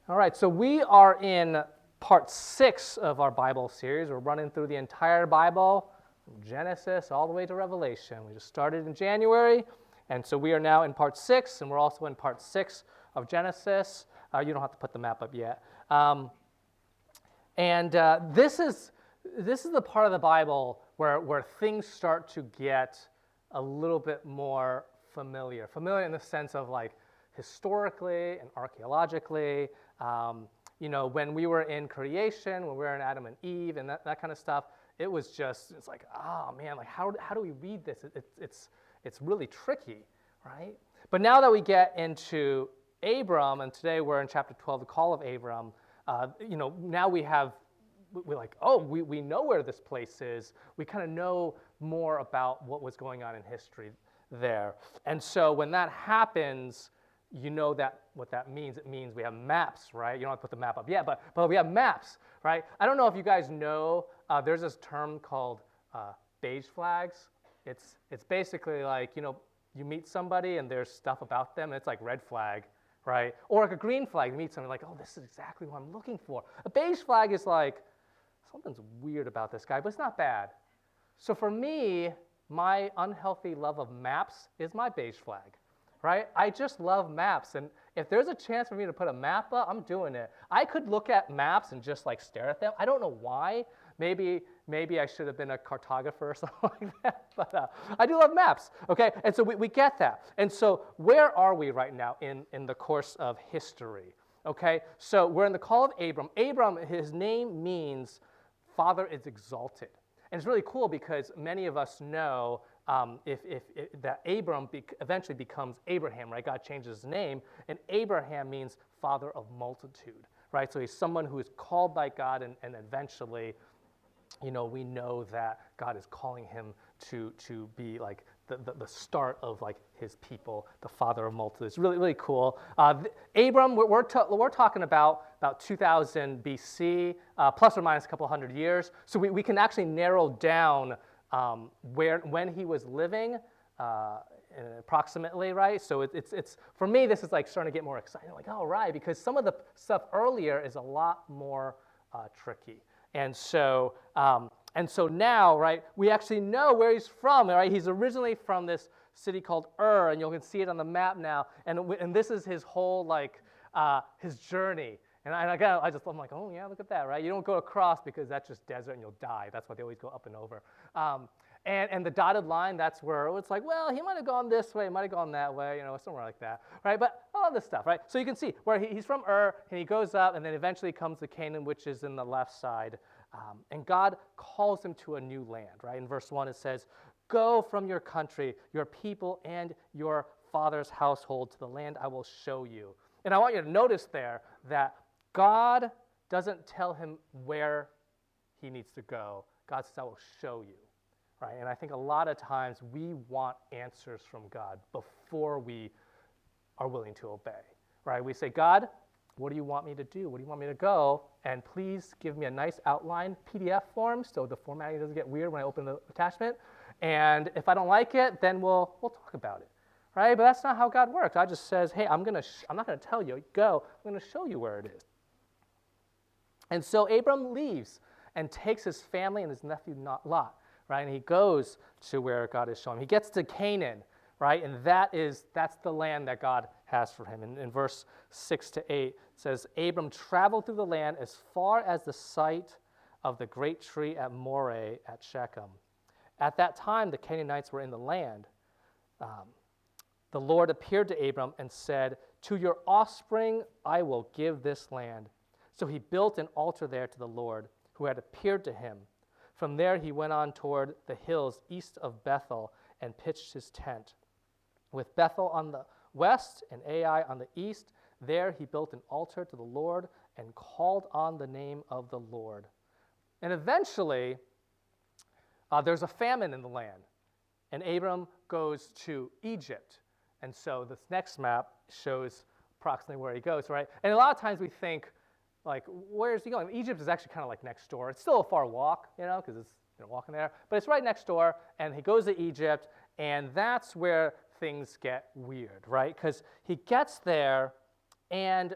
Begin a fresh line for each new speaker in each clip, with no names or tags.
All right, so we are in part 6 of our Bible series. We're running through the entire Bible, from Genesis all the way to Revelation. We just started in January, and so we are now in part 6, and we're also in part 6 of Genesis. You don't have to put the map up yet. This is the part of the Bible where things start to get a little bit more familiar. Familiar in the sense of like historically and archaeologically. When we were in creation, when we were in Adam and Eve and that kind of stuff, it's like, oh man, like how do we read this? It's really tricky, right? But now that we get into Abram, and today we're in chapter 12, the call of Abram, now we're like, oh, we know where this place is. We kind of know more about what was going on in history there. And so when that happens, you know that what that means. It means we have maps, right? You don't have to put the map up yet, but we have maps, right? I don't know if you guys know, there's this term called beige flags. It's basically like, you meet somebody and there's stuff about them, and it's like red flag, right? Or like a green flag, you meet somebody like, oh, this is exactly what I'm looking for. A beige flag is like, something's weird about this guy, but it's not bad. So for me, my unhealthy love of maps is my beige flag. Right? I just love maps, and if there's a chance for me to put a map up, I'm doing it. I could look at maps and just like stare at them. I don't know why. Maybe I should have been a cartographer or something like that, but I do love maps, okay? And so we get that. And so where are we right now in the course of history, okay? So we're in the call of Abram. Abram, his name means Father is exalted. And it's really cool because many of us know if that Abram eventually becomes Abraham, right? God changes his name, and Abraham means father of multitude, right? So he's someone who is called by God, and eventually, we know that God is calling him to be like the start of like his people, the father of multitudes. Really, really cool. Abram, we're talking about 2000 BC, plus or minus a couple hundred years. So we can actually narrow down when he was living, approximately, right? So it's for me, this is like starting to get more exciting. Like, oh, right, because some of the stuff earlier is a lot more tricky. And so now, right, we actually know where he's from, right? He's originally from this city called Ur, and you can see it on the map now. And this is his whole, like, his journey. And again, I'm like, oh yeah, look at that, right? You don't go across because that's just desert and you'll die. That's why they always go up and over. And the dotted line, that's where it's like, well, he might have gone this way, might have gone that way, somewhere like that, right? But all this stuff, right? So you can see where he's from Ur, and he goes up, and then eventually comes to Canaan, which is in the left side. And God calls him to a new land, right? In verse 1, it says, go from your country, your people, and your father's household to the land I will show you. And I want you to notice there that God doesn't tell him where he needs to go. God says, I will show you, right? And I think a lot of times we want answers from God before we are willing to obey, right? We say, God, what do you want me to do? Where do you want me to go? And please give me a nice outline PDF form so the formatting doesn't get weird when I open the attachment. And if I don't like it, then we'll talk about it, right? But that's not how God works. God just says, hey, I'm not going to tell you, go. I'm going to show you where it is. And so Abram leaves and takes his family and his nephew Lot, right? And he goes to where God is showing him. He gets to Canaan, right? And that's the land that God has for him. In verse 6 to 8, it says, Abram traveled through the land as far as the site of the great tree at Moreh at Shechem. At that time, the Canaanites were in the land. The Lord appeared to Abram and said, to your offspring I will give this land. So he built an altar there to the Lord, who had appeared to him. From there he went on toward the hills east of Bethel and pitched his tent. With Bethel on the west and Ai on the east, there he built an altar to the Lord and called on the name of the Lord. And eventually, there's a famine in the land, and Abram goes to Egypt. And so this next map shows approximately where he goes, right? And a lot of times we think, like, where's he going? Egypt is actually kind of like next door. It's still a far walk, because it's walking there, but it's right next door, and he goes to Egypt, and that's where things get weird, right? Because he gets there, and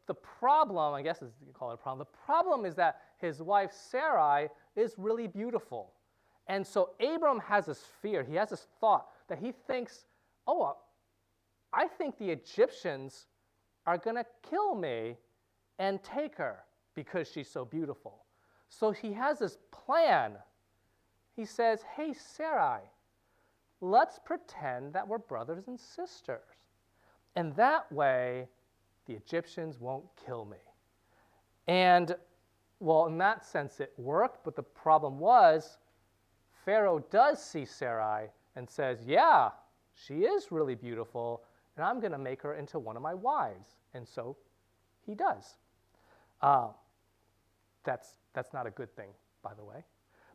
the The problem, I guess you call it a problem, the problem is that his wife Sarai is really beautiful. And so Abram has this fear, he has this thought that he thinks, oh, I think the Egyptians are going to kill me and take her because she's so beautiful. So he has this plan. He says, hey, Sarai, let's pretend that we're brothers and sisters. And that way, the Egyptians won't kill me. And, well, in that sense, it worked, but the problem was Pharaoh does see Sarai and says, yeah, she is really beautiful, and I'm going to make her into one of my wives. And so he does. That's not a good thing, by the way.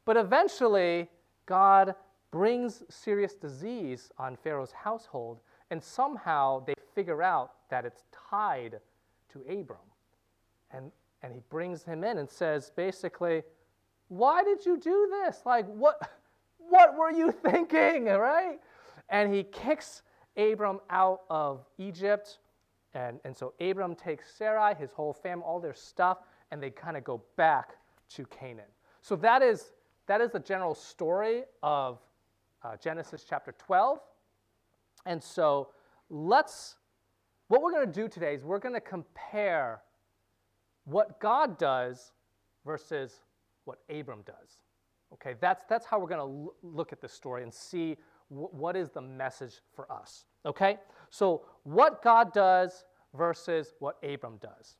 But eventually, God brings serious disease on Pharaoh's household, and somehow they figure out that it's tied to Abram. And he brings him in and says, basically, why did you do this? Like, what were you thinking, right? And he kicks Abram out of Egypt. And so Abram takes Sarai, his whole family, all their stuff, and they kind of go back to Canaan. So that is the general story of Genesis chapter 12. And so what we're going to do today is we're going to compare what God does versus what Abram does. Okay, that's how we're going to look at this story and see what is the message for us. Okay, so what God does versus what Abram does.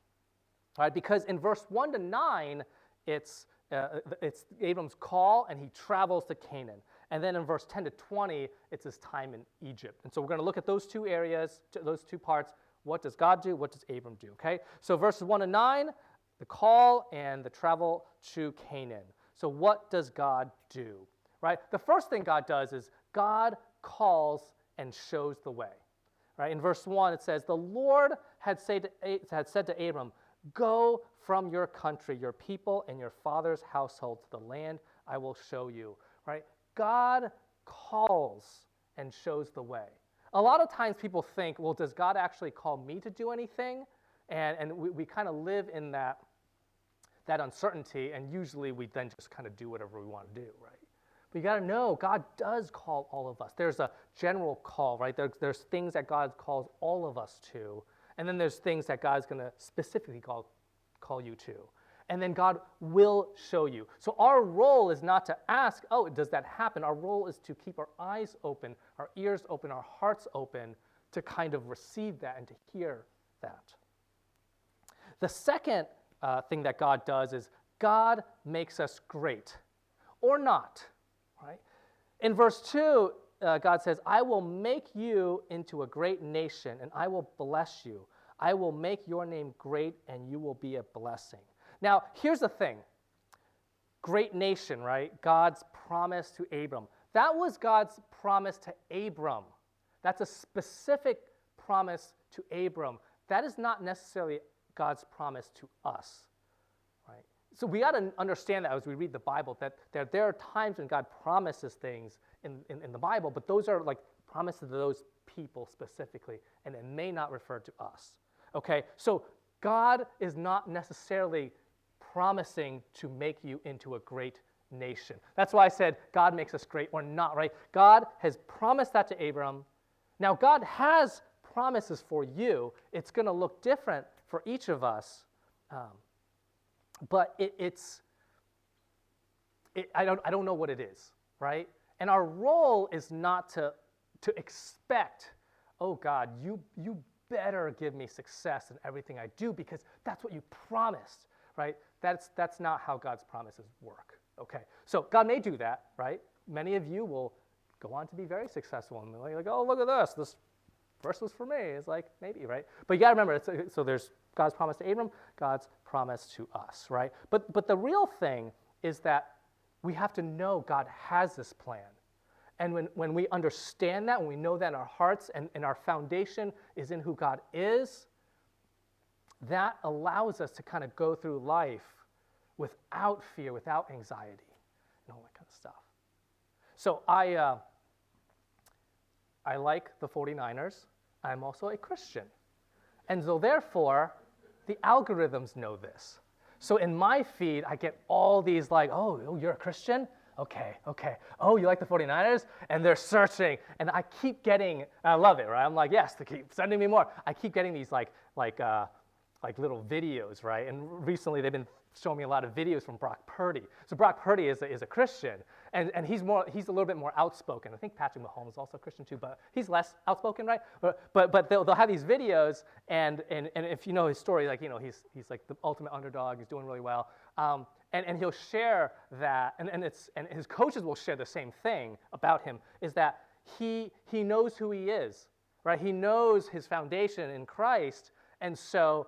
All right, because in verse 1 to 9, it's Abram's call, and he travels to Canaan. And then in verse 10 to 20, it's his time in Egypt. And so we're going to look at those two areas, those two parts. What does God do? What does Abram do? Okay, so verses 1 to 9, the call and the travel to Canaan. So what does God do? Right? The first thing God does is God calls and shows the way. Right? In verse 1, it says, the Lord had said to Abram, go from your country, your people, and your father's household to the land I will show you. Right? God calls and shows the way. A lot of times people think, well, does God actually call me to do anything? And we kind of live in that uncertainty, and usually we then just kind of do whatever we want to do, right? But you got to know, God does call all of us. There's a general call, right? There's things that God calls all of us to, and then there's things that God's going to specifically call you to. And then God will show you. So our role is not to ask, oh, does that happen? Our role is to keep our eyes open, our ears open, our hearts open to kind of receive that and to hear that. The second thing that God does is God makes us great or not, right? In verse 2, God says, I will make you into a great nation, and I will bless you. I will make your name great, and you will be a blessing. Now, here's the thing. Great nation, right? God's promise to Abram. That was God's promise to Abram. That's a specific promise to Abram. That is not necessarily God's promise to us, right? So we got to understand that as we read the Bible, that there are times when God promises things in the Bible, but those are like promises to those people specifically, and it may not refer to us, okay? So God is not necessarily promising to make you into a great nation. That's why I said God makes us great or not, right? God has promised that to Abram. Now, God has promises for you. It's going to look different for each of us, but I don't know what it is, right? And our role is not to expect, oh God, you better give me success in everything I do because that's what you promised, right? That's not how God's promises work, okay? So God may do that, right? Many of you will go on to be very successful and be like, oh, look at this verse was for me. It's like, maybe, right? But you got to remember, so there's God's promise to Abram, God's promise to us, right? But the real thing is that we have to know God has this plan. And when we understand that, when we know that in our hearts and our foundation is in who God is, that allows us to kind of go through life without fear, without anxiety, and all that kind of stuff. So I like the 49ers. I'm also a Christian. And so therefore, the algorithms know this. So in my feed, I get all these like, oh, you're a Christian? Okay. Oh, you like the 49ers? And they're searching. And I keep getting, I love it, right? I'm like, yes, they keep sending me more. I keep getting these like little videos, right? And recently they've been showing me a lot of videos from Brock Purdy. So Brock Purdy is a Christian, and he's a little bit more outspoken. I think Patrick Mahomes is also a Christian too, but he's less outspoken, right? But they'll have these videos, and if you know his story, like, you know, he's like the ultimate underdog. He's doing really well. And he'll share that, and his coaches will share the same thing about him, is that he knows who he is, right? He knows his foundation in Christ, and so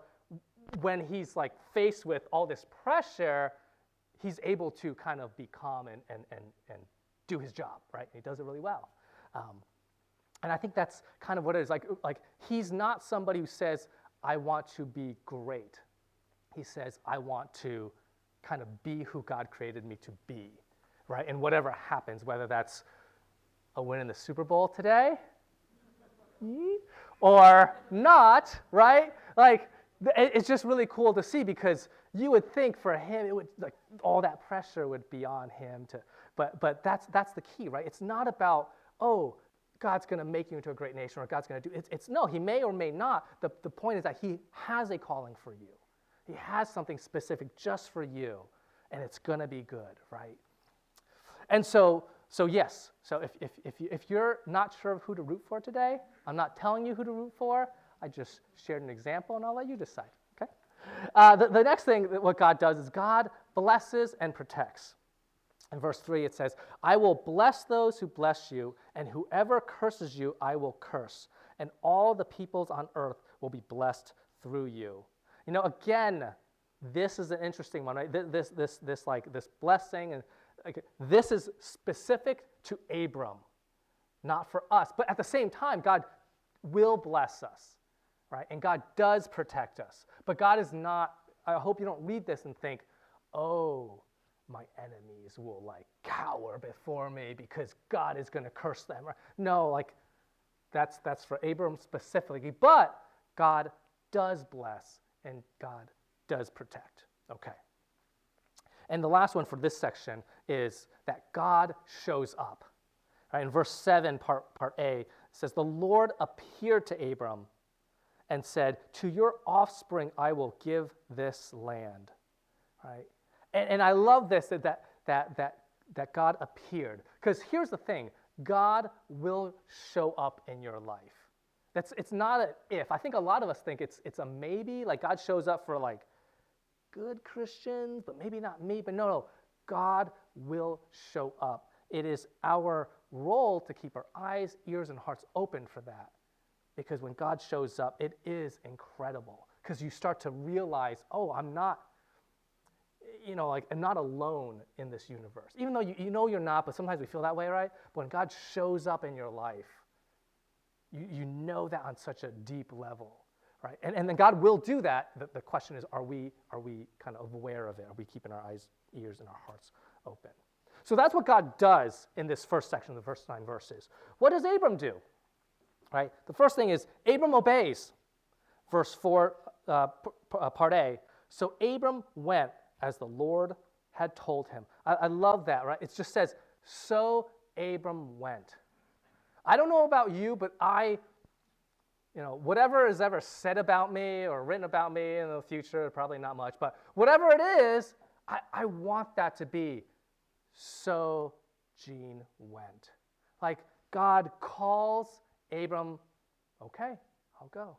when he's like faced with all this pressure, he's able to kind of be calm and do his job, right? He does it really well. And I think that's kind of what it is. Like he's not somebody who says, I want to be great. He says, I want to kind of be who God created me to be, right? And whatever happens, whether that's a win in the Super Bowl today or not, right? Like, it's just really cool to see, because you would think for him, it would, like, all that pressure would be on him to, but that's the key, right? It's not about, oh, God's going to make you into a great nation, or God's going to do, it's no, he may or may not. The point is that he has a calling for you. He has something specific just for you, and it's going to be good, right? And so yes, so if you're not sure of who to root for today, I'm not telling you who to root for. I just shared an example, and I'll let you decide, okay? The next thing that what God does is God blesses and protects. In verse 3, it says, I will bless those who bless you, and whoever curses you, I will curse, and all the peoples on earth will be blessed through you. You know, again, this is an interesting one, right? This blessing, and this is specific to Abram, not for us. But at the same time, God will bless us, right? And God does protect us. But God is not, I hope you don't read this and think, oh, my enemies will like cower before me because God is going to curse them. No, like that's for Abram specifically. But God does bless and God does protect. Okay. And the last one for this section is that God shows up. Right, in verse 7, part A, it says, the Lord appeared to Abram and said, to your offspring I will give this land. Right? And I love this, that God appeared. Because here's the thing, God will show up in your life. It's not an if. I think a lot of us think it's a maybe, like God shows up for like good Christians, but maybe not me. But no, God will show up. It is our role to keep our eyes, ears, and hearts open for that. Because when God shows up, it is incredible. Because you start to realize, oh, I'm not, I'm not alone in this universe. Even though you know you're not, but sometimes we feel that way, right? But when God shows up in your life, you know that on such a deep level, right? And then God will do that. The question is, are we kind of aware of it? Are we keeping our eyes, ears, and our hearts open? So that's what God does in this first section, the first 9 verses. What does Abram do? Right? The first thing is Abram obeys. Verse 4, part A. So Abram went as the Lord had told him. I love that, right? It just says, so Abram went. I don't know about you, but whatever is ever said about me or written about me in the future, probably not much, but whatever it is, I want that to be, so Gene went. Like, God calls Abram, okay, I'll go.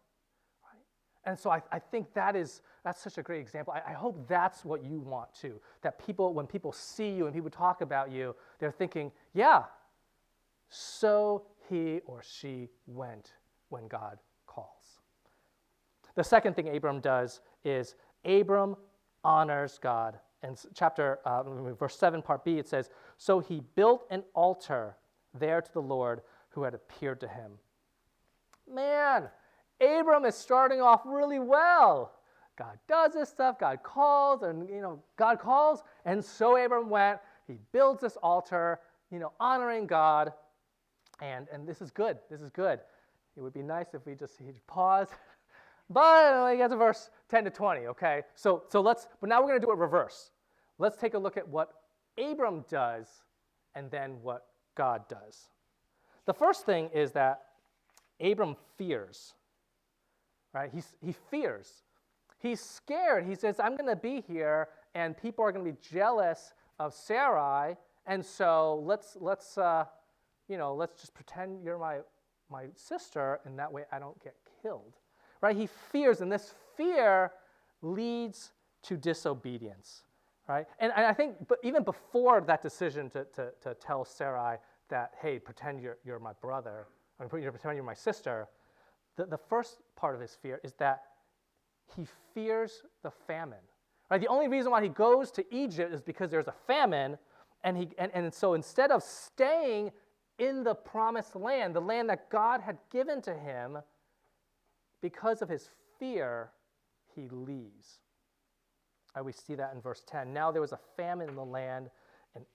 Right? And so I think that's such a great example. I hope that's what you want too. That people, when people see you and people talk about you, they're thinking, yeah, so he or she went when God calls. The second thing Abram does is Abram honors God. In verse 7, part B, it says, so he built an altar there to the Lord who had appeared to him. Man, Abram is starting off really well. God does this stuff, God calls, and so Abram went, he builds this altar, honoring God, and this is good, It would be nice if he'd pause, But he gets to verse 10 to 20, okay? But now we're going to do it reverse. Let's take a look at what Abram does and then what God does. The first thing is that Abram fears, right? He fears. He's scared. He says, I'm going to be here, and people are going to be jealous of Sarai, and so let's just pretend you're my sister, and that way I don't get killed, right? He fears, and this fear leads to disobedience, right? And I think even before that decision to tell Sarai that, hey, pretend you're my brother, pretend you're my sister, the first part of his fear is that he fears the famine. Right? The only reason why he goes to Egypt is because there's a famine, and so instead of staying in the promised land, the land that God had given to him, because of his fear, he leaves. We see that in verse 10. Now there was a famine in the land,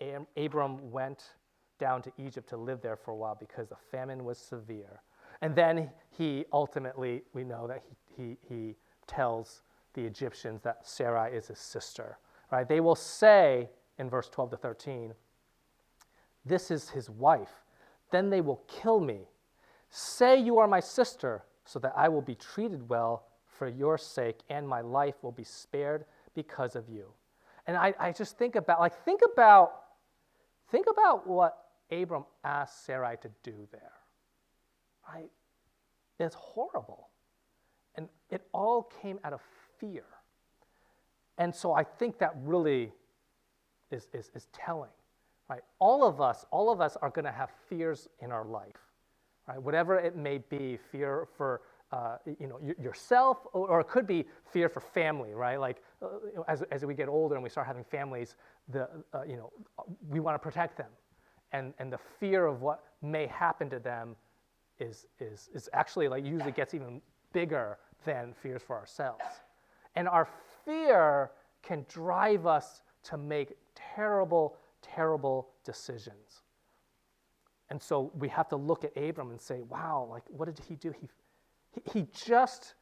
and Abram went down to Egypt to live there for a while because the famine was severe. And then he ultimately, we know that he tells the Egyptians that Sarai is his sister. Right? They will say in verse 12 to 13, this is his wife. Then they will kill me. Say you are my sister, so that I will be treated well for your sake, and my life will be spared because of you. And I just think about what Abram asked Sarai to do there. Right? It's horrible. And it all came out of fear. And so I think that really is telling. Right? All of us are going to have fears in our life. Right? Whatever it may be, fear for yourself, or it could be fear for family, right? Like as we get older and we start having families, we want to protect them, and the fear of what may happen to them is actually like usually gets even bigger than fears for ourselves, and our fear can drive us to make terrible decisions. And so we have to look at Abram and say, wow, like what did he do? He just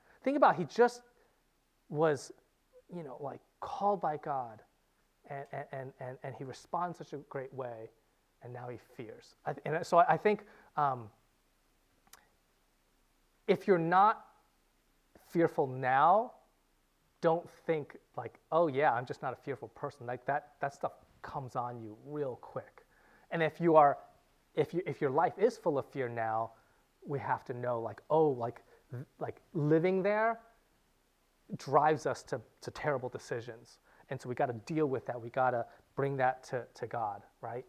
was, like called by God, and he responds such a great way, and now he fears. So I think if you're not fearful now, don't think like, oh yeah, I'm just not a fearful person. Like that stuff comes on you real quick. And if your life is full of fear now, we have to know like, oh, like living there drives us to terrible decisions. And so we got to deal with that. We got to bring that to God, right?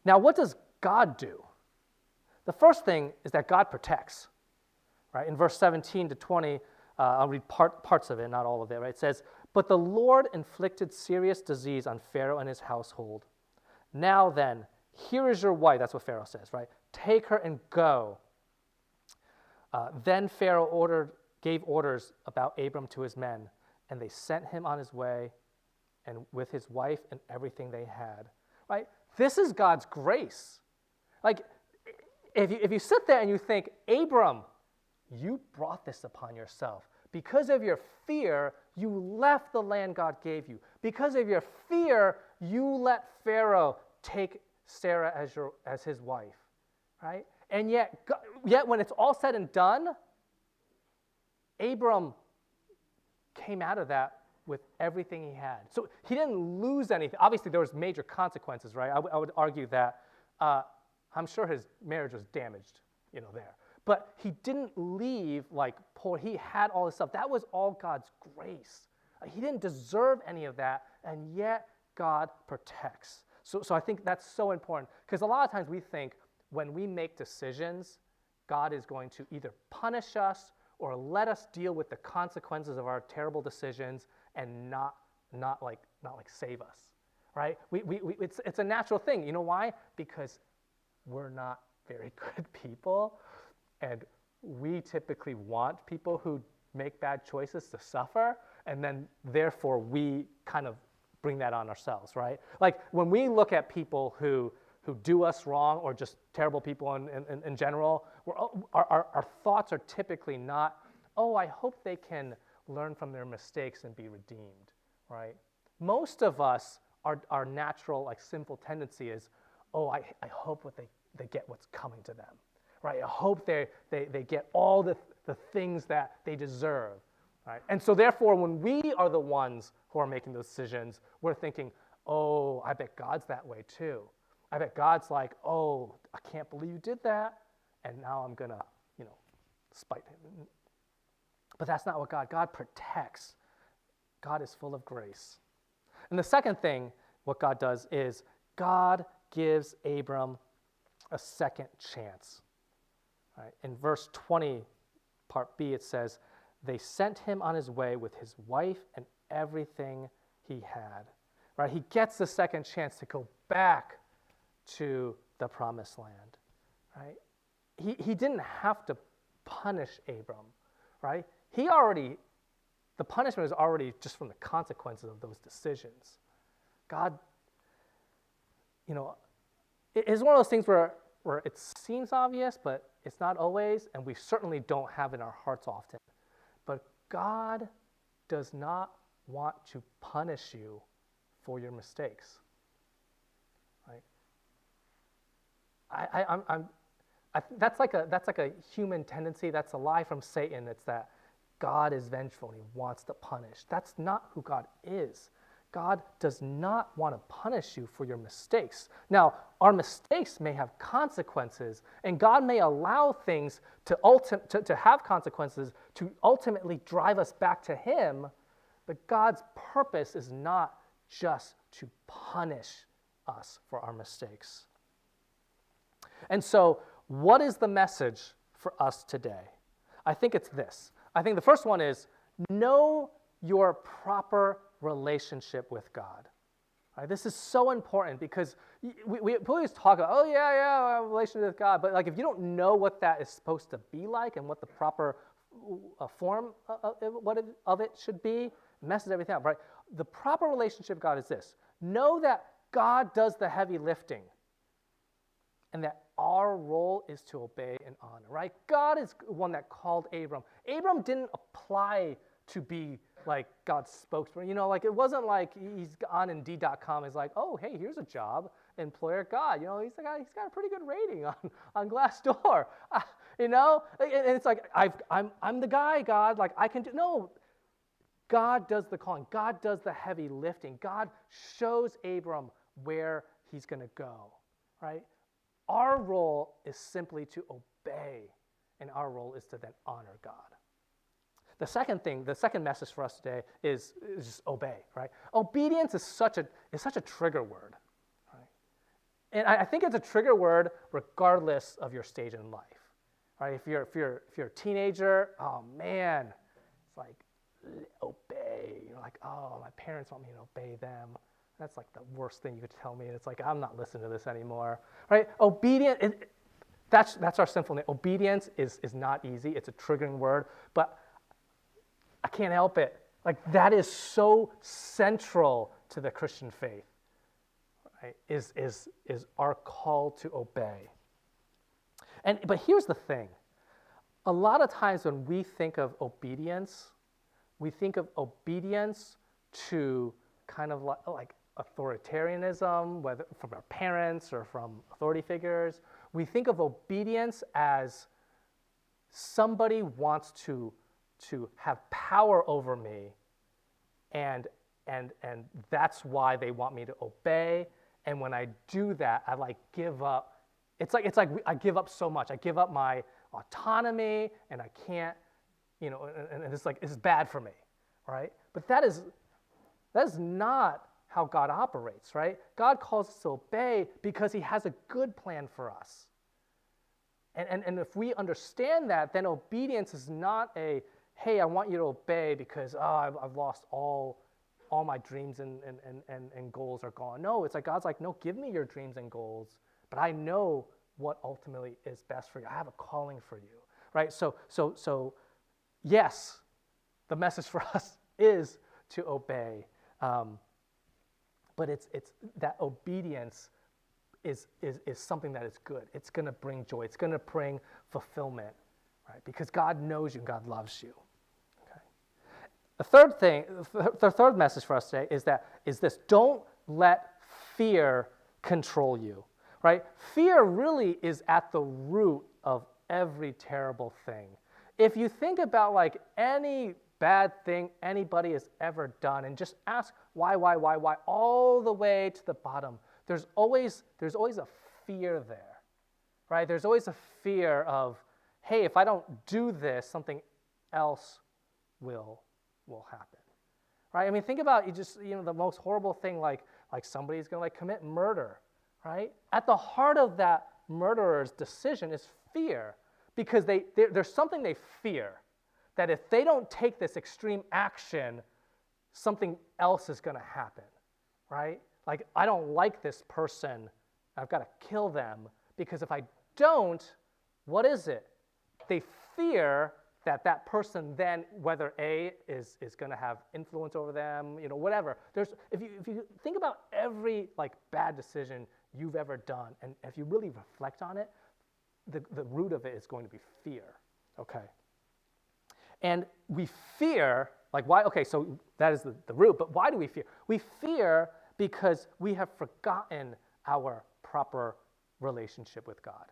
Now, what does God do? The first thing is that God protects, right? In verse 17 to 20, I'll read parts of it, not all of it, right? It says, but the Lord inflicted serious disease on Pharaoh and his household. Now then, here is your wife. That's what Pharaoh says, right? Take her and go. Then Pharaoh gave orders about Abram to his men, and they sent him on his way, and with his wife and everything they had. Right? This is God's grace. Like, if you sit there and you think, Abram, you brought this upon yourself. Because of your fear, you left the land God gave you. Because of your fear, you let Pharaoh take Sarah as his wife, right? And yet when it's all said and done, Abram came out of that with everything he had. So he didn't lose anything. Obviously, there was major consequences, right? I would argue that I'm sure his marriage was damaged, there. But he didn't leave like poor. He had all this stuff. That was all God's grace. He didn't deserve any of that, and yet God protects. So I think that's so important, because a lot of times we think when we make decisions, God is going to either punish us or let us deal with the consequences of our terrible decisions and not save us, right? It's a natural thing. You know why? Because we're not very good people, and we typically want people who make bad choices to suffer, and then therefore we kind of bring that on ourselves, right? Like when we look at people who do us wrong, or just terrible people in general, our thoughts are typically not, oh, I hope they can learn from their mistakes and be redeemed, right? Most of us, our natural, like, sinful tendency is, oh, I hope they get what's coming to them, right? I hope they get all the things that they deserve, right? And so therefore, when we are the ones who are making those decisions, we're thinking, oh, I bet God's that way too. I bet God's like, oh, I can't believe you did that, and now I'm gonna, spite him. But that's not what God protects. God is full of grace. And the second thing, what God does is God gives Abram a second chance. Right? In verse 20, part B, it says, they sent him on his way with his wife and everything he had. Right? He gets the second chance to go back to the promised land. Right? He didn't have to punish Abram. Right? The punishment is already just from the consequences of those decisions. God, it's one of those things where it seems obvious, but it's not always, and we certainly don't have in our hearts often. But God does not want to punish you for your mistakes. Right? That's like a human tendency. That's a lie from Satan. It's that God is vengeful and he wants to punish. That's not who God is. God does not want to punish you for your mistakes. Now, our mistakes may have consequences, and God may allow things to have consequences to ultimately drive us back to him, but God's purpose is not just to punish us for our mistakes. And so, what is the message for us today? I think it's this. I think the first one is, know your proper relationship with God. Right? This is so important because we always talk about, oh yeah, relationship with God, but like if you don't know what that is supposed to be like and what the proper form of it should be, it messes everything up, right? The proper relationship with God is this. Know that God does the heavy lifting and that our role is to obey and honor, right? God is the one that called Abram. Abram didn't apply to be like God's spokesman. Like it wasn't like he's on Indeed.com. He's like, oh, hey, here's a job, employer God. He's got a pretty good rating on Glassdoor. And it's like I'm the guy, God. Like I can do. No, God does the calling. God does the heavy lifting. God shows Abram where he's going to go, right? Our role is simply to obey, and our role is to then honor God. The second message for us today is just obey, right? Obedience is such a trigger word, right? And I think it's a trigger word regardless of your stage in life, right? If you're a teenager, oh man, it's like obey. You're like, oh, my parents want me to obey them. That's like the worst thing you could tell me. It's like I'm not listening to this anymore, right? Obedience. That's our sinful nature. Obedience is not easy. It's a triggering word, but I can't help it. Like that is so central to the Christian faith, right? Is our call to obey. But here's the thing. A lot of times when we think of obedience, we think of obedience to kind of like authoritarianism, whether from our parents or from authority figures. We think of obedience as somebody wants to have power over me, and that's why they want me to obey. And when I do that, I like give up. It's like I give up so much. I give up my autonomy, and I can't, and it's like it's bad for me, right? But that is not how God operates, right? God calls us to obey because he has a good plan for us. And if we understand that, then obedience is not a, hey, I want you to obey because I've lost all my dreams and goals are gone. No, it's like God's like, no, give me your dreams and goals, but I know what ultimately is best for you. I have a calling for you, right? So yes, the message for us is to obey, but it's that obedience is something that is good. It's going to bring joy. It's going to bring fulfillment, right? Because God knows you and God loves you. The third thing, the third message for us today is this: don't let fear control you, right? Fear really is at the root of every terrible thing. If you think about like any bad thing anybody has ever done and just ask why, all the way to the bottom, there's always a fear there, right? There's always a fear of, hey, if I don't do this, something else will happen, right? I mean, think about the most horrible thing, like somebody's going to like commit murder, right? At the heart of that murderer's decision is fear, because there's something they fear, that if they don't take this extreme action, something else is going to happen, right? Like, I don't like this person, I've got to kill them, because if I don't, what is it? They fear that person then, whether A is going to have influence over them, whatever. If you think about every like bad decision you've ever done, and if you really reflect on it, the root of it is going to be fear, okay? And we fear, like why? Okay, so that is the root, but why do we fear? We fear because we have forgotten our proper relationship with God,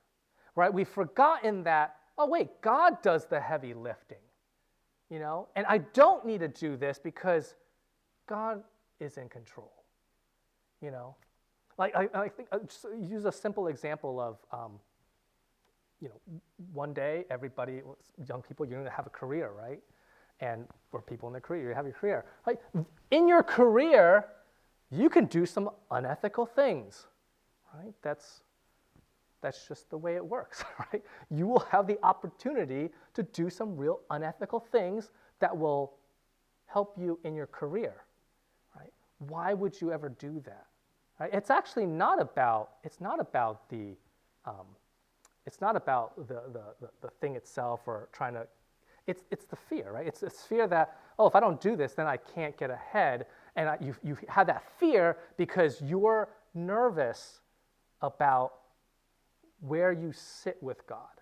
right? We've forgotten that, oh wait, God does the heavy lifting, and I don't need to do this because God is in control, Like I think I'll just use a simple example of, one day everybody, young people, you're going to have a career, right? And for people in their career, you have your career. Like in your career, you can do some unethical things, right? That's just the way it works, right? You will have the opportunity to do some real unethical things that will help you in your career, right? Why would you ever do that? Right? It's actually not about the thing itself or trying to. It's the fear, right? It's this fear that, oh, if I don't do this, then I can't get ahead, and you have that fear because you're nervous about where you sit with God,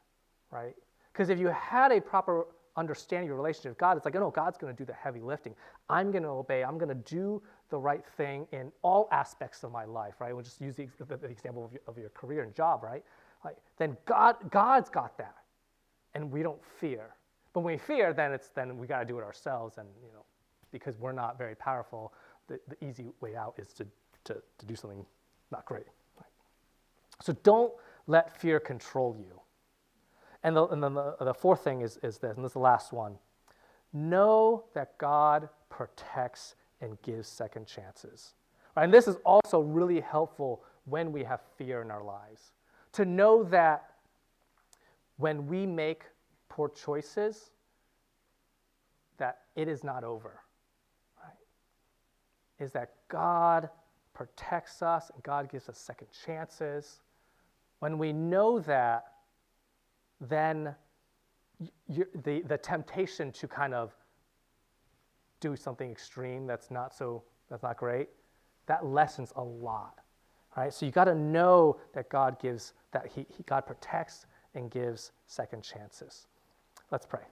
right? Because if you had a proper understanding of your relationship with God, it's like, oh no, God's going to do the heavy lifting. I'm going to obey. I'm going to do the right thing in all aspects of my life, right? We'll just use the example of your career and job, right? Like, then God's got that, and we don't fear. But when we fear, then we got to do it ourselves, and because we're not very powerful, the easy way out is to do something not great. Right? So don't let fear control you. And then the fourth thing is this, and this is the last one. Know that God protects and gives second chances. Right? And this is also really helpful when we have fear in our lives. To know that when we make poor choices, that it is not over. Right? Is that God protects us and God gives us second chances. When we know that, then the temptation to kind of do something extreme that's not great, that lessens a lot, right? So you got to know that God protects and gives second chances. Let's pray.